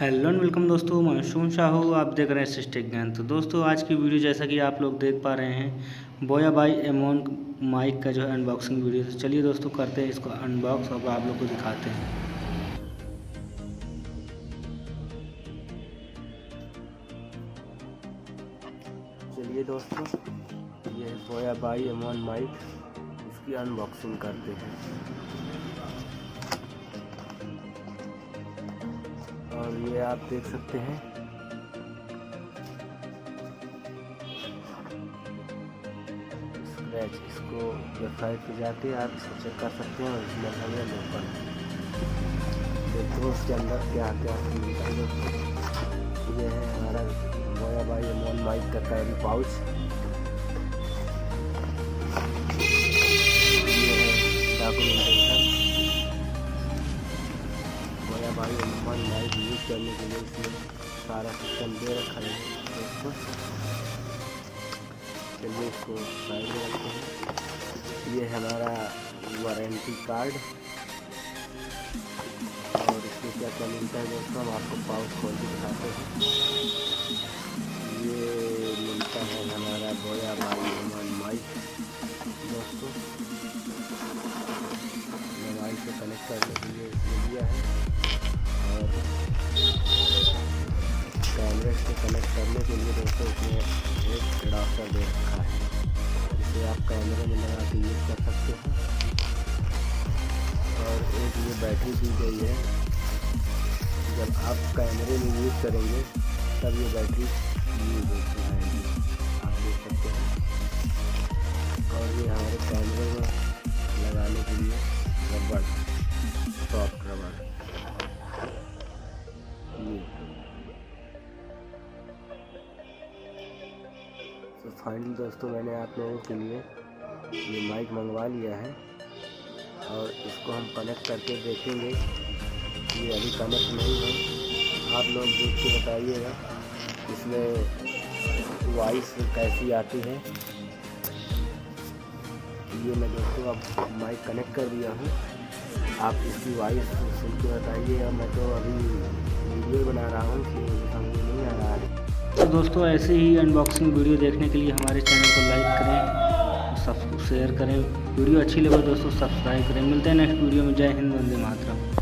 Hello and welcome दोस्तों, मैं शुभम साहू। आप देख रहे हैं SSTECH ज्ञान। तो दोस्तों आज की वीडियो जैसा कि आप लोग देख पा रहे हैं, बोया बाई M1 माइक का जो है अनबॉक्सिंग वीडियो। तो चलिए दोस्तों करते हैं इसको अनबॉक्स और आप लोग को दिखाते हैं। चलिए दोस्तों, ये है बोया बाई M1 माइक, इसकी अनबॉक्सिंग करते हैं। और ये आप देख सकते हैं, स्क्रैच। इसको वेबसाइट पे जाके आप इसको चेक कर सकते हैं और इसमें हमें लोकल देखो उसके अंदर क्या क्या मिलता है दोस्तों। ये है हमारा बोया बाई M1 माइक का कैरी पाउच। ये है डॉक्यूमेंटेशन। बोया बाई M1 माइक यूज़ करने के लिए इसमें सारा सिस्टम दे रखा है दोस्तों। चलिए इसको साइड में रखते हैं। ये हमारा वारंटी कार्ड और इसमें क्या क्या मिलता है दोस्तों, हम आपको पाउच खोल के दिखाते हैं। ये मिलता है हमारा बोया बाई M1 माइक दोस्तों, मोबाइल से कनेक्ट करने के लिए इसमें दिया है और कैमरे से कनेक्ट करने के लिए दोस्तों इसमें एक एडाप्टर दे रखा है, जिसे आप कैमरे में लगा के यूज़ कर सकते हैं। और एक ये बैटरी दी गई है, जब आप कैमरे में यूज़ करेंगे तब ये बैटरी यूज़ होती है, आप देख सकते हैं। और ये हमारे कैमरे में लगाने के लिए रबड़, सॉफ्ट रबड़। तो फाइनली दोस्तों मैंने आप लोगों के लिए ये माइक मंगवा लिया है और इसको हम कनेक्ट करके देखेंगे। ये अभी कनेक्ट नहीं है, आप लोग देख के बताइएगा इसमें वॉइस कैसी आती है। ये मैं दोस्तों अब माइक कनेक्ट कर दिया हूँ, आप इसकी वॉइस सुन के बताइएगा। मैं तो अभी वीडियो बना रहा हूँ कि समझ नहीं आ रहा है। तो दोस्तों ऐसे ही अनबॉक्सिंग वीडियो देखने के लिए हमारे चैनल को लाइक करें, शेयर करें। वीडियो अच्छी लगे दोस्तों सब्सक्राइब करें। मिलते हैं नेक्स्ट वीडियो में। जय हिंद, वंदे मातरम।